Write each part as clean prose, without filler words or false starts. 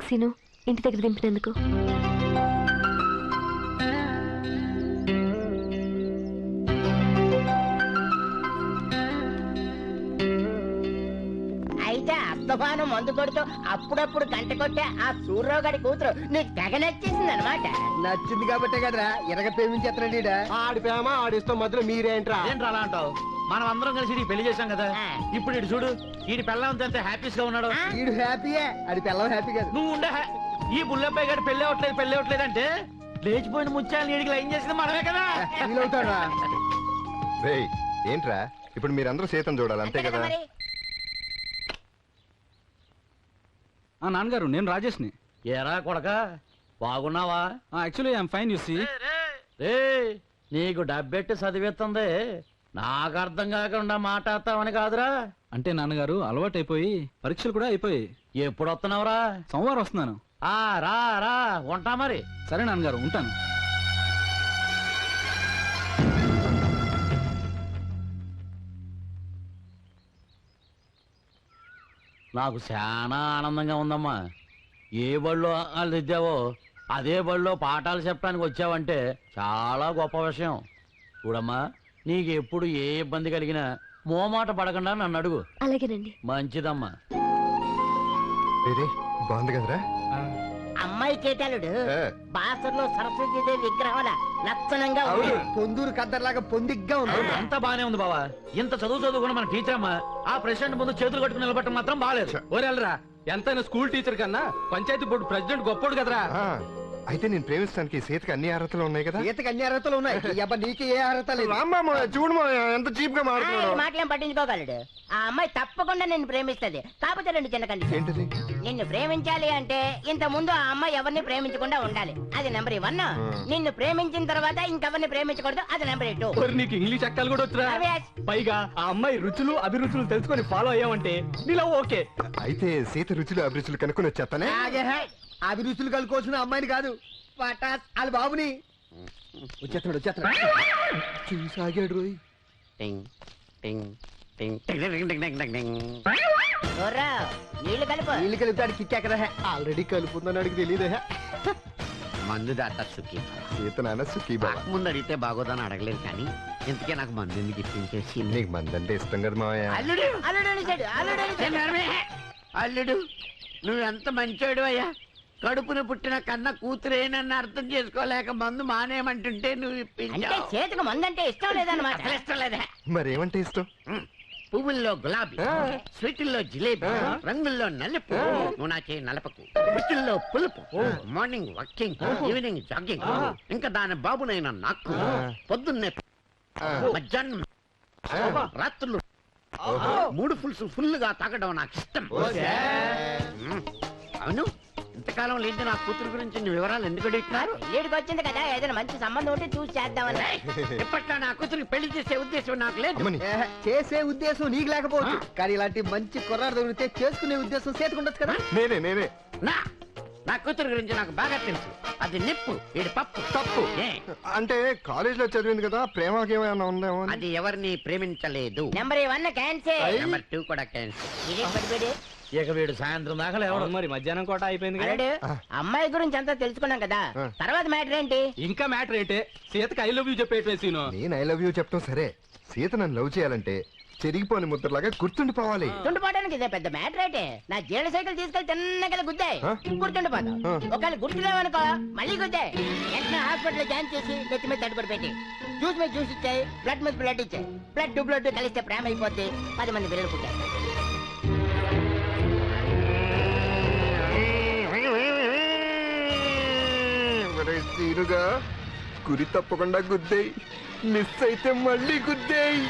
Scene ఇంటి దగ్గర దింపినందుకు. అయితే అస్తమానం మందు కొడుతూ అప్పుడప్పుడు గంట కొట్టే ఆ సూర్యరావు గారి కూతురు నీకు తెగ నచ్చేసింది అనమాట. నచ్చింది కాబట్టే కదరా ఇరగ ప్రేమించేస్తున్నాడు. ఆడి ప్రేమ ఆడిస్తాం మధ్యలో మీరేంట్రా? ఏంట్రా అలా అంటావు? మనం అందరం కలిసి పెళ్లి చేశాం కదా. ఇప్పుడు ఇటు చూడు, ఈ పిల్లంతా ఎంత హ్యాపీస్ గా ఉన్నాడు. వీడు హ్యాపీయే, అది పిల్లలు హ్యాపీ కాదు. నువ్వు ఉండే ఈ బుల్లబ్బాయి గారు పెళ్లి అవ్వట్లేదు అంటే లేచిపోయిన ముత్యాలు నీడికి లైన్ చేసింది మనమే కదా. ఫీల్ అవుతాడా? రేయ్ ఏంట్రా ఇప్పుడు మీరందరూ సీతను చూడాలి అంతే కదా? మరి నాన్నగారు, నేను రాజేష్ని. ఏరా కొడక, బాగున్నావా? Actually I'm fine. You see, నీకు డబ్బెట్టి చదివేస్తుంది, నాకు అర్థం కాకుండా మాట్లాడతావని కాదురా. అంటే నాన్నగారు అలవాటు అయిపోయి పరీక్షలు కూడా అయిపోయి. ఎప్పుడు వస్తున్నావురా? సోమవారం వస్తున్నాను. రా రా, ఉంటా మరి. సరే నాన్నగారు, ఉంటాను. నాకు చాలా ఆనందంగా ఉందమ్మా. ఏ బడిలో వాళ్ళు దిద్దావో అదే బడిలో పాఠాలు చెప్పడానికి వచ్చావంటే చాలా గొప్ప విషయం. చూడమ్మా, నీకు ఎప్పుడు ఏ ఇబ్బంది కలిగినా మోమాట పడకుండా నన్ను అడుగు. అలాగేనండి. మంచిదమ్మా. బాగుంది కదరా? అమ్మాయి కేటాలుడు బాసర్లో సరస్వతీదేవి విగ్రహం లక్షణంగా పొందూరు కద్దర్లాగా పొందిగ్గా ఉంది. అంతా బానే ఉంది బావా. ఇంత చదువుకున్న మన టీచర్ అమ్మా ఆ ప్రెసిడెంట్ ముందు చేతులు కట్టుకుని నిలబట్టం మాత్రం బాగాలేదు. ఓరేళ్ళరా, ఎంతైనా స్కూల్ టీచర్ కన్నా పంచాయతీ బోర్డు ప్రెసిడెంట్ గొప్పోడు కదరా. అయితే నేను ప్రేమిస్తానికి సీతకి అన్ని అర్హతలు ఉన్నాయి కదా? ఈతకి అన్ని అర్హతలు ఉన్నాయి. ఈ అబ్బా నీకు ఏ అర్హత లేదు. చూడు ఎంత చీప్ గా మాట్లాడుతున్నాడు. మాటలేం పట్టించుకోగలడు. ఆ అమ్మాయి తప్పకుండా నిన్ను ప్రేమిస్తది. కాకపోతే రెండు చిన్న కండిషన్. ఏంటది? నిన్ను ప్రేమించాలి అంటే ఇంత ముందు ఆ అమ్మాయి ఎవరిని ప్రేమించకుండా ఉండాలి. అది నెంబర్ 1. నిన్ను ప్రేమించిన తర్వాత ఇంకెవరిని ప్రేమించకూడదు. అది నెంబర్ 2. నీకు ఇంగ్లీష్ అక్కలు కూడా వచ్చురా. అవియాస్. పైగా ఆ అమ్మాయి రుచులు అభిరుచులు తెలుసుకొని ఫాలో అయ్యామంటే నీలో ఓకే. అయితే సీత రుచులు అభిరుచులు కనుక్కొని వచ్చేస్తానే. అభిరుచులు కలుకోవాల్సిన అమ్మాయిని కాదు, పటాస్ వాళ్ళ బాబుని. వచ్చేస్తున్నాడు చూసాగాడు రోయ్. నీళ్లు కలుపు. నీళ్ళు కలుపుతాడు కిక్కెక్కదా? ఆల్రెడీ కలుపుందని అడిగి తెలియదే. మందు దాట సుఖీ సీత నాన్న సుఖీ బాబా. ముందు అడిగితే బాగోదని అడగలేదు కానీ ఇంతకే నాకు మందు ఎందుకు ఇప్పించేసి. నీకు మందంటే ఇష్టం కదా మావయ్య. అల్లుడు అల్లుడు అనేసాడు, అల్లుడు అనేసాడు. అల్లుడు నువ్వు ఎంత మంచోడు అయ్యా. కడుపున పుట్టిన కన్న కూతురేనన్న అర్థం చేసుకోలేక మందు మానేయమంటుంటే నువ్వు అంటే ఇప్పించావు. చేతికి మందంటే ఇష్టం లేదన్నమాట. అసలు ఇష్టం లేదా? మరేమంటే ఇష్టం? పువ్వుల్లో గులాబీ, స్వీటుల్లో జిలేబీ, రంగుల్లో నలుపు. నువ్వు నా చేయి నలపకు. పుట్టుల్లో పులుపు, మార్నింగ్ వాకింగ్, ఈవినింగ్ జాగింగ్. ఇంకా దాని బాబునైనా నాకు పొద్దున్నే మధ్యాహ్నం రాత్రులు 3 ఫుల్ గా తాగడం నాకు ఇష్టం. అవును, ఇంతకాలం లేదు నా కూతురు గురించి వివరాలు ఎందుకు అడుగుతున్నారు? పెళ్ళిడికి వచ్చింది కదా, ఏదైనా మంచి సంబంధం ఉంటే చూసి చేద్దామని. ఇప్పట్లో నా కూతురికి పెళ్లి చేసే ఉద్దేశం నాకు లేదు. చేసే ఉద్దేశం నీకు లేకపోవచ్చు, కానీ ఇలాంటి మంచి కుర్రాడు దొరికితే చేసుకునే ఉద్దేశం చేతుకుండొచ్చు కదా. నేనే నా కూతురు గురించి నాకు బాగా తెలుసు. అది నిప్పు, ఇది పప్పు. తప్పు అంటే కాలేజ్ లో చదివింది కదా, ప్రేమకి ఏమైనా ఉందేమో. అది ఎవరిని ప్రేమించలేదు. Number 1 cancel. నెంబర్ 2 కూడా క్యాన్సిల్. ఇదే పడిపోయి ఇక వీడు సాయంత్రం దాకా లేవడం. మరి మధ్యాహ్నం కోట అయిపోయింది కదా. అల్లుడు, అమ్మాయి గురించి అంతా తెలుసుకున్నాం కదా, తర్వాత మ్యాటర్ ఏంటి? ఇంకా మ్యాటర్ ఏంటే, సీతకి ఐ లవ్ యూ చెప్పేసి. నేను ఐ లవ్ యూ చెప్తాం సరే, సీత నన్ను లవ్ చేయాలంటే చెరిగిపోని ముద్రలాగా గుర్తుండిపోవాలి. గుర్తుండిపోవడానికి ఇదే పెద్ద మ్యాటర్ అయితే. నా జీడ సైకిల్ తీసుకెళ్లి తిన్న కదా గుద్దాయి, గుర్తుండిపోతావు. ఒకవేళ గుర్తులేవనుకో మళ్ళీ గుద్దాయి. వెంటనే హాస్పిటల్ జాయిన్ చేసి నెత్తి మీద తడిపడి పెట్టి జ్యూస్ మీద జ్యూస్ ఇచ్చాయి, బ్లడ్ మీద బ్లడ్ ఇచ్చాయి. బ్లడ్ కలిస్తే ప్రేమ అయిపోద్ది. 10 మంది పిల్లలు పుట్టారు. సీనుగా గురి తప్పకుండా గుద్దేయి, మిస్ అయితే మళ్ళీ గుద్దేయి.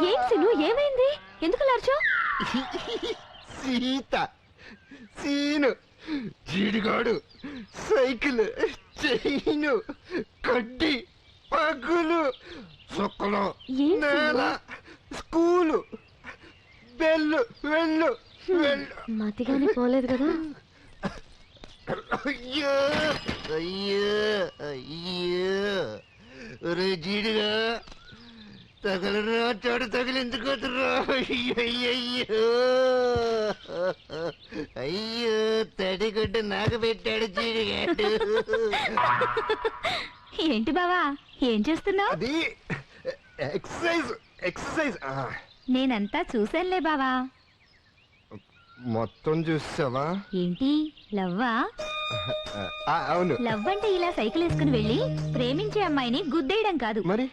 ఏం సీను, ఏమైంది? ఎందుకు లార్చో? సీత, సీను, జీడిగాడు, సైకిల్, చైను, కడ్డి, పగులు, చుక్కలు, నేల, స్కూలు, వెళ్ళు వెళ్ళు వెళ్ళు. మతిగాని పోలేదు కదా. అయ్యో అయ్యో అయ్యో రే జీడిగా తగలరా చాడు తగిలిందుకోతురా. అయ్యో అయ్యో తడిగుడ్డ నాకు పెట్టాడు జీడిగాడు. ఏంటి బావా ఏం చేస్తున్నావు? అది ఎక్సర్సైజ్ ఎక్సర్సైజ్. నేనంతా చూశానులే బావా. మొత్తం చూసావా? ఏంటి లవ్వా? అవును. లవ్ అంటే ఇలా సైకిల్ వేసుకుని వెళ్ళి ప్రేమించే అమ్మాయిని గుద్దేయడం కాదు. మరి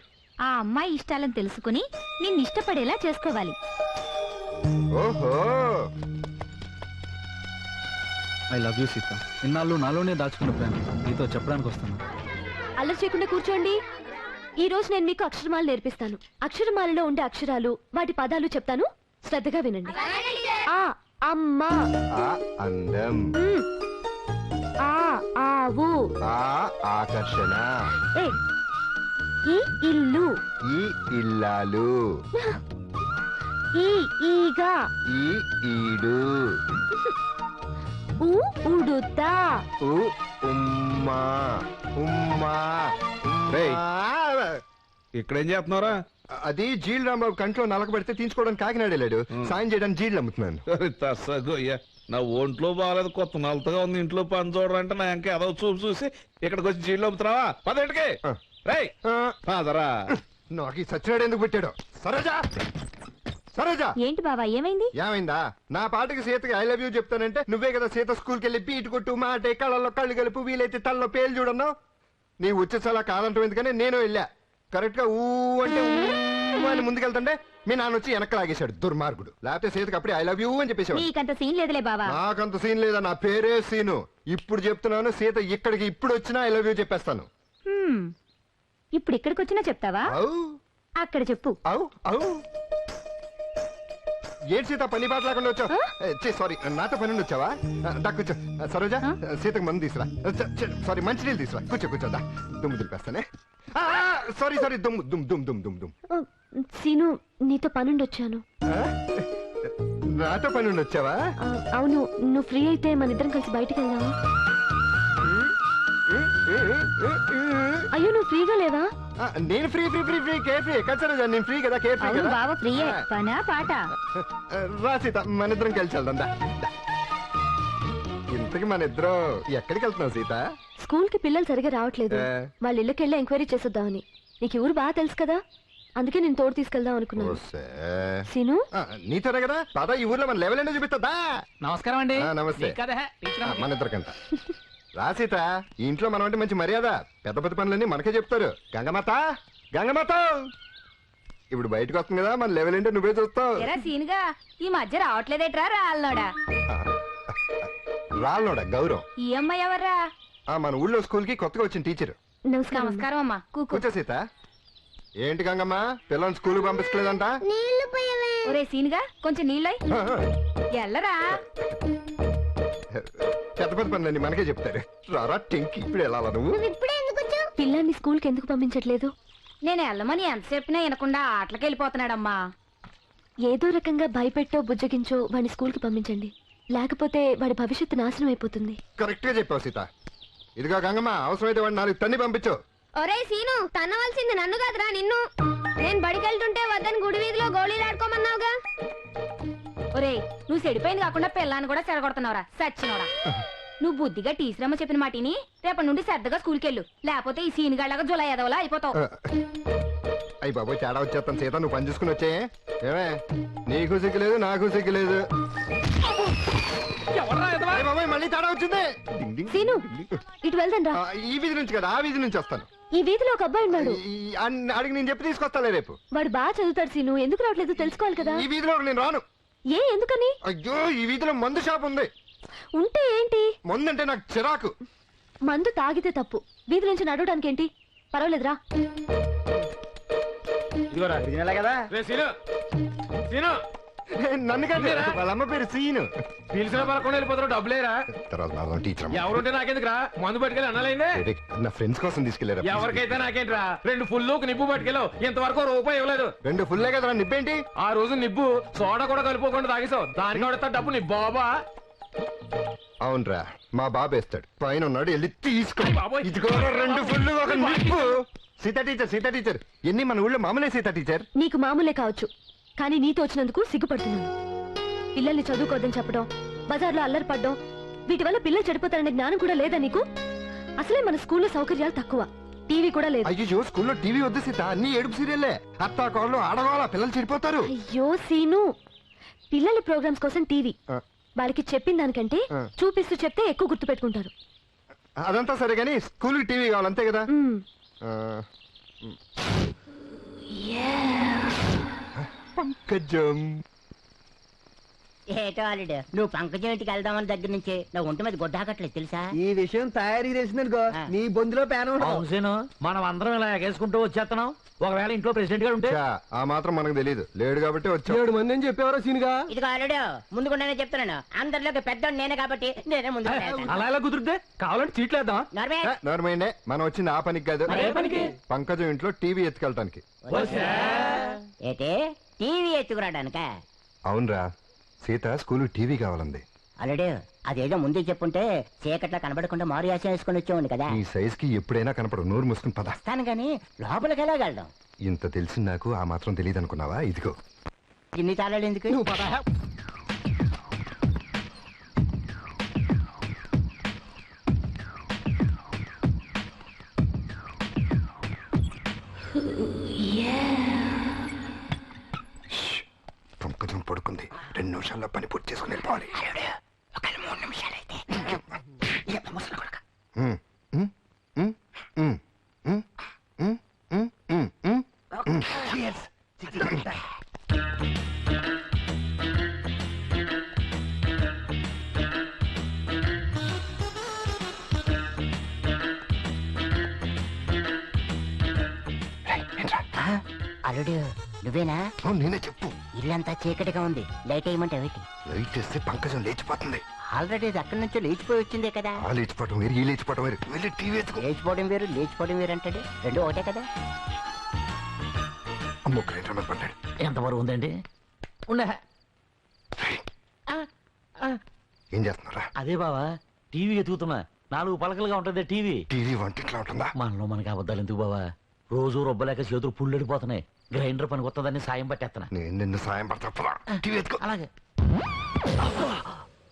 ఆ అమ్మాయి ఇష్టాలను తెలుసుకుని నిన్ను ఇష్టపడేలా చేసుకోవాలి. ఓహో ఐ లవ్ యూ సీత. ఇన్నాళ్ళు నాలోనే దాచుకున్న ప్రేమ నీతో చెప్పడానికి వస్తాను. అల్లరి చేయకుండా కూర్చోండి. ఈ రోజు నేను మీకు అక్షరమాలు నేర్పిస్తాను. అక్షరమాలలో ఉండే అక్షరాలు వాటి పదాలు చెప్తాను, శ్రద్ధగా వినండి. ఆ అమ్మ, ఆ అందం, ఉమ్. ఆ ఆవు, ఆ ఆకర్షణ, ఏ ఈ ఇల్లు, ఈ ఇల్లాలు, ఈ ఈగ, ఈ ఈడు, ఊ ఉడుత, ఉ ఉమ్మా ఉమ్మా రేయ్. ఉమ్మా. ఇక్కడేం చేస్తున్నారా? అది జీల్ రాంబాబు కంట్లో నలకబెడితే తీసుకోవడానికి కాకినాడ వెళ్ళాడు. సాయం చేయడానికి జీళ్ళు అమ్ముతున్నాను. తస్సగోయ్యా, నా ఒంట్లో బాగాలేదు, కొత్త నలతగా ఉంది, ఇంట్లో పని చూడరంటే నా ఇంకా ఏదో చూపు చూసి ఇక్కడికి వచ్చి జీళ్ళు అమ్ముతున్నావా? పదేంటికి రేయ్ ఫాదరా. నాకు ఈ సచ్చినాడు ఎందుకు పెట్టాడు? సరోజా సరోజా, ఏంటి బావా ఏమైంది? ఏమైందా? నా పాటకి సీతకి ఐ లవ్ యూ చెప్తానంటే నువ్వే కదా సీత స్కూల్కి వెళ్ళి బీట్ కొట్టు మాటే కళ్ళల్లో కళ్ళు కలుపు వీలైతే తల్లో పేలు చూడన్నావు. నీ ఉచ్చేసలా కాదంటావు ఎందుకని నేను వెళ్ళా. కరెక్ట్ గా ఊ అంటే ఊ అని ముందుకెళ్తుంటే మీ నాన్న వచ్చి వెనక్కి లాగేశాడు దుర్మార్గుడు. లేకపోతే సీతకి అప్పుడే ఐ లవ్ యూ అని చెప్పేశాడు. నీకంత సీన్ లేదులే బావా. నాకంత సీన్ లేదా, నా పేరే సీను. ఇప్పుడు చెప్తున్నాను, సీత ఇక్కడికి ఇప్పుడు వచ్చినా ఐ లవ్ యూ చెప్పేస్తాను. ఇప్పుడు ఇక్కడికి వచ్చినా చెప్తావా? అవు అక్కడ చెప్పు. అవు అవు. ఏంటి సీత పని పాట లేకుండా వచ్చావు? సారీ, నాతో పని నుండి వచ్చావా? దా కూర్చో. సరోజా, సీతకు మందు తీసురా. సారీ, మంచినీళ్ళు తీసురా. కూర్చో కూర్చో. దా దుమ్ము దులిపేస్తానే. సారీ సారీ, దుమ్ము దుమ్ దుమ్ దుమ్ దుమ్ దుమ్. సీను నీతో పనుండి వచ్చాను. నాతో పని నుండి వచ్చావా? అవును, నువ్వు ఫ్రీ అయితే మన ఇద్దరం కలిసి బయటికి వెళ్దామా? అయ్యో నువ్వు ఫ్రీగా లేవా? నేను free free free free care free. ఎక్కడ సరోజా, నేను ఫ్రీ కదా, కేర్ ఫ్రీ అవును కదా. బావ ఫ్రీయే. పనా పాట? రా సీత, మన ఇద్దరం కలిసి వెళ్దాం. దా. ఇంతకి మన ఇద్దరం ఎక్కడికి వెళ్తున్నాం సీత? స్కూల్ కి పిల్లలు సరిగా రావట్లేదు. వాళ్ళ ఇళ్ళకి వెళ్ళి ఎంక్వైరీ చేసొద్దామని. నీకు ఊరు బాగా తెలుసు కదా, అందుకే నేను తోడు తీసుకెళ్దాం అనుకున్నాను. ఓసే. సీను నీతోనే కదా పద, ఈ ఊర్లో మన లెవెల్ ఏంటో చూపిస్తుందా? నమస్కారం అండి. నమస్తే. మన ఇద్దరికంట. రా సీత, ఈ ఇంట్లో మనం అంటే మంచి మర్యాద. పెద్ద పెద్ద పనులన్నీ మనకే చెప్తారు. గంగమాత గంగమాత, ఇప్పుడు బయటకు వస్తుంది కదా, మన లెవెల్ ఏంటో నువ్వే చూస్తావు. సీనుగా ఈ మధ్య రావట్లేదేట్రా రాళ్ళోడా? రాళ్ళోడా గౌరవం. ఈ అమ్మాయి ఎవర్రా? మన ఊళ్ళో స్కూల్ కి కొత్తగా వచ్చిన టీచర్. నమస్కారం అమ్మా. కూర్చో సీత. ఏంటి గంగమ్మ, పిల్లల్ని స్కూల్ పంపించలేదంట? ఒరే సీనుగా కొంచెం నీళ్ళై ఎల్లరా. పెద్ద పెద్ద పనులన్నీ మనకే చెప్తారు. రారా టింకి, ఇప్పుడు వెళ్ళాలా నువ్వు? పిల్లాన్ని స్కూల్ కి ఎందుకు పంపించట్లేదు? నేను వెళ్ళమని ఎంత చెప్పినా వినకుండా ఆటలకి వెళ్ళిపోతున్నాడమ్మా. ఏదో రకంగా భయపెట్టో బుజ్జగించో వాడిని స్కూల్ కి పంపించండి, లేకపోతే వాడి భవిష్యత్తు నాశనం అయిపోతుంది. కరెక్ట్ గా చెప్పావు సీత. ఇదిగో గంగమ్మ, అవసరమైతే వాడిని 4 తన్ని పంపించు. ఒరే సీను, తన్నవలసింది నన్ను కాదురా నిన్ను. నేను బడికెళ్తుంటే వద్దని గుడి వీధిలో గోళీలు ఆడుకోమన్నావుగా. ఒరే నువ్వు చెడిపోయింది కాకుండా పిల్లాన్ని కూడా చెడగొడుతున్నావురా సచ్చినోడా. నువ్వు బుద్ధిగా టీచర్ అమ్మ చెప్పిన మాటిని రేపటి నుండి శ్రద్ధగా స్కూల్కి వెళ్ళు, లేకపోతే ఈ సీనుగాళ్ళగా జులై ఎదవలా అయిపోతావు. అయ్యి బాబోయ్, తేడా వచ్చేస్తాను సీత, నువ్వు పని చూసుకుని వచ్చాయే. ఏమే, నీకు సిగ్గులేదు నాకు సిగ్గులేదు. అయ్య బాబోయ్, మళ్ళీ తేడా వచ్చింది. డింగ్ డింగ్ సీను డింగ్ డింగ్. ఇటు వెళ్దాం రా. ఈ వీధి నుంచి కదా, ఆ వీధి నుంచి వస్తాను. ఈ వీధిలో ఒక అబ్బాయి ఉన్నాడు. అడిగి నేను చెప్పి తీసుకొస్తాలే రేపు. వాడు బాగా చదువుతాడు సీను, ఎందుకు రావట్లేదు తెలుసుకోవాలి కదా. ఈ వీధిలో నేను రాను. ఏ ఎందుకని? అయ్యో, ఈ వీధిలో మందు షాప్ ఉంది. ఉంటే ఏంటి? మందు అంటే నాకు చిరాకు. మందు తాగితే తప్పు, వీధి నుంచి నడవడానికి ఏంటి? పర్వాలేదురా. ఇదిగోరా కదా. సీను సీను నన్ను కాదు వాళ్ళ అమ్మ పేరు సీను. పిలిచిన పలకుండా వెళ్ళిపోతారు డబ్బులేరా? తర్వాత నా టీచర్ అమ్మ. ఎవరుంటే నాకెందుకురా? మందు పట్టుకెళ్ళి అనాలైందే. ఏడే, నా ఫ్రెండ్స్ కోసం తీసుకెళ్లారా? ఎవరికైతే నాకేంట్రా? 2 ఫుల్ నిప్పు పట్టుకెళ్ళావు, ఇంతవరకు రూపాయి ఇవ్వలేదు. 2 ఫుల్లే కదా నిప్పేంటి? ఆ రోజు నిప్పు సోడా కూడా కలుపుకోకుండా తాగేసావు, దానికి వాడతా డబ్బు నీ బాబా. అవునరా, మా బాబు వేస్తాడు. పైన ఉన్నాడు, వెళ్ళి తీసుకో. బాబోయ్. ఇదిగోరా 2 ఫుల్లు ఒక నిప్పు. సీతా టీచర్ ఎన్ని మన ఊళ్ళో మామూలే సీతా టీచర్. నీకు మామూలే కావచ్చు, కానీ నీతో వచ్చినందుకు సిగ్గుపడుతున్నాను. పిల్లల్ని చదువుకోవద్దని చెప్పడం, బజార్లో అల్లరి పడ్డం, వీటి వల్ల పిల్లలు చెడిపోతారనే జ్ఞానం కూడా లేదా నీకు? అసలే మన స్కూల్లో సౌకర్యాలు తక్కువ, టీవీ కూడా లేదు. అయ్యో, స్కూల్లో టీవీ వద్దు సీత, అన్ని ఏడుపు సీరియల్లే. అత్తా కోళ్ళు ఆడవాళ్ళ పిల్లలు చెడిపోతారు. అయ్యో సీను, పిల్లల ప్రోగ్రామ్స్ కోసం టీవీ. వాళ్ళకి చెప్పిన దానికంటే చూపిస్తూ చెప్తే ఎక్కువ గుర్తు పెట్టుకుంటారు. అదంతా సరే గానీ స్కూల్కి టీవీ కావాలి అంతే కదా? పంకజం, ఏటో అల్లుడు, నువ్వు పంకజం ఇంటికి వెళ్దామని దగ్గర నుంచి నా ఒంటి మీద గొడ్డాకట్లేదు తెలుసా? ఈ విషయం తయారీ తెలిసిందనుకో నీ బొందులో ప్యాన్ అవును సీను, మనం అందరం ఇలా ఎగేసుకుంటూ వచ్చేస్తున్నాం. ఒకవేళ ఇంట్లో ప్రెసిడెంట్ గారు ఉంటే ఛా, ఆ మాత్రం మనకు తెలియదు. లేడు కాబట్టి వచ్చాం. 7 మంది అని చెప్పేవారా సీనుగా? ఇదిగో అల్లుడు, ముందుకుండానే చెప్తున్నాను, అందరిలోకి పెద్దోడు నేనే కాబట్టి నేనే ముందు అలా ఎలా కుదిరితే? కావాలంటే సీట్లేద్దాం. నార్మైండే, మనం వచ్చింది ఆ పనికి కాదు. పంకజం ఇంట్లో టీవీ ఎత్తుకెళ్ళటానికి. ఏటే టీవీ ఎత్తుకురాడానిక? అవునరా, సీత స్కూల్ టీవీ కావాలంది. అల్లుడు, అదేదో ముందే చెప్పుంటే చీకట్లో కనబడకుండా మారు యాసం వేసుకొని వచ్చేవాడిని కదా. నీ సైజ్ కి ఎప్పుడైనా కనపడు. నోరు మూసుకుని పద. వస్తాను గాని లోపలికి వెళ్ళగలడం. ఇంత తెలిసి నాకు ఆ మాత్రం తెలియదు అనుకున్నావా? ఇదిగో ఇన్ని తాళాలు ఎందుకు? పంకజం పడుకుంది. 2 నిమిషాల్లో పని పూర్తి చేసుకుని వెళ్ళిపోవాలి. ఒక 3 నిమిషాలైతే ఉమ్, ఉమ్, ఉమ్, ఉమ్, ఉమ్, ఉమ్, ఉమ్, ఉమ్, ఉమ్. అల్లుడు, నువ్వేనా? అవును, నేనే. చెప్పు. ఇల్లంతా చీకటిగా ఉంది, లైట్ వేయమంటే ఏంటి? లైట్ వేస్తే పంకజం లేచిపోతుంది. ఆల్రెడీ ఇది అక్కడి నుంచో లేచిపోయి వచ్చిందే కదా. ఆ లేచిపోవటం వేరు, ఈ లేచిపోవటం వేరు. వెళ్ళి టీవీ ఎత్తుకో. లేచిపోవడం వేరు అంటాడు, రెండు ఒకటే కదా. అమ్మో, గ్రైండర్ మీద పడ్డాడు. ఎంతవరకు ఉందండి? ఉండే ఏం చేస్తున్నారా? అదే బావా, టీవీ ఎతుకుతున్నా. 4 పలకలుగా ఉంటది టీవీ. టీవీ వంటింట్లో ఉంటుందా? మనలో మనకి అబద్ధాలు ఎందుకు బావా? రోజు రొబ్బలేక చేతులు పుల్లడిపోతున్నాయి. గ్రైండర్ పనికి వస్తుందని సాయం పట్టేస్తున్నా. నేను నిన్ను సాయం పడతా. టీవీ ఎత్తుకో. అలాగే.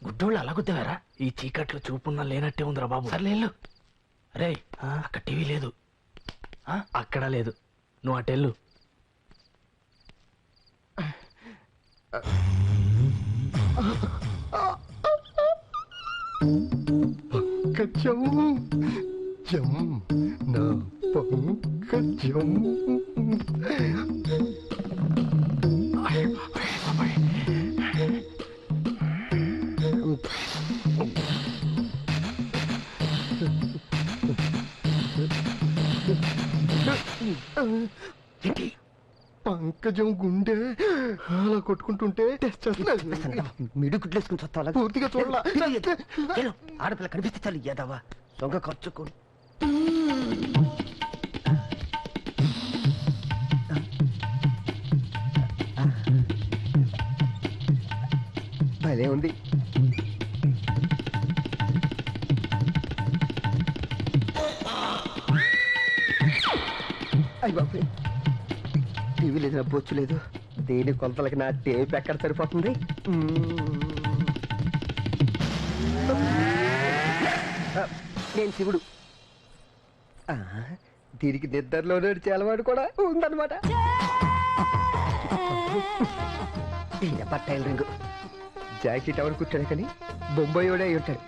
గుడ్డోళ్ళు అలా గుద్దేవారా? ఈ చీకట్లో చూపున్నా లేనట్టే ఉందిరా బాబు. సర్లేళ్ళు. రే, అక్కడ టీవీ లేదు. అక్కడ లేదు, నువ్వు అటెళ్ళు. పంకజం, జం నా పంకజం. పంకజం గుండె అలా కొట్టుకుంటుంటే టెస్ట్ చేస్తున్నా. మిడు గుడ్లేసుకుని చస్తావా? పూర్తిగా చూడాల. ఆడపిల్ల కనిపిస్తే చాలు ఇయ్యదావా దొంగ ఖర్చుకో. భలే ఉంది. అయ్య బాబు, టీవీ లేదు, నా బొచ్చు లేదు. దేని కొలతలకి నా టేప్ ఎక్కడ సరిపోతుంది? నేను శివుడు. దీనికి నిద్రలో నడిచే అలవాటు కూడా ఉందన్నమాట. టైలరింగ్ జాకెట్ ఎవరు కూర్చోడు కానీ బొంబాయి అయి ఉంటాడు.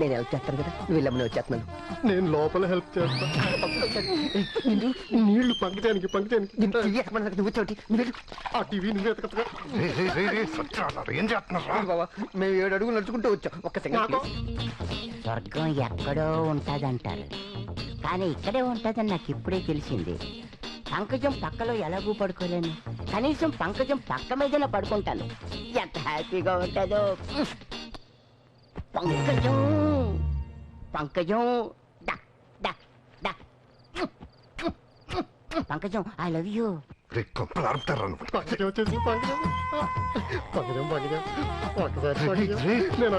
నేను హెల్ప్ చేస్తాను కదా, నువ్వు వెళ్ళమని వచ్చేస్తున్నాను. నేను లోపల హెల్ప్ చేస్తా. నీళ్లు పంకజానికి నువ్వు చోటి నువ్వు ఆ టీవీ నువ్వు ఎతకట్టుగా. ఏం చేస్తున్నారా బాబా? మేము 7 అడుగులు నడుచుకుంటూ వచ్చాం. ఒక్క సెకండ్. స్వర్గం ఎక్కడో ఉంటదంటారు, కానీ ఇక్కడే ఉంటదని నాకు ఇప్పుడే తెలిసింది. పంకజం పక్కలో ఎలాగూ పడుకోలేను, కనీసం పంకజం పక్క మీదనే పడుకుంటాను. ఎంత హ్యాపీగా ఉంటుందో. పంకజం పంకజం డా, డా, డా. పంకజం ఐ లవ్ యూ. రే, కొంపలు అరుపుతారా నువ్వు? నేను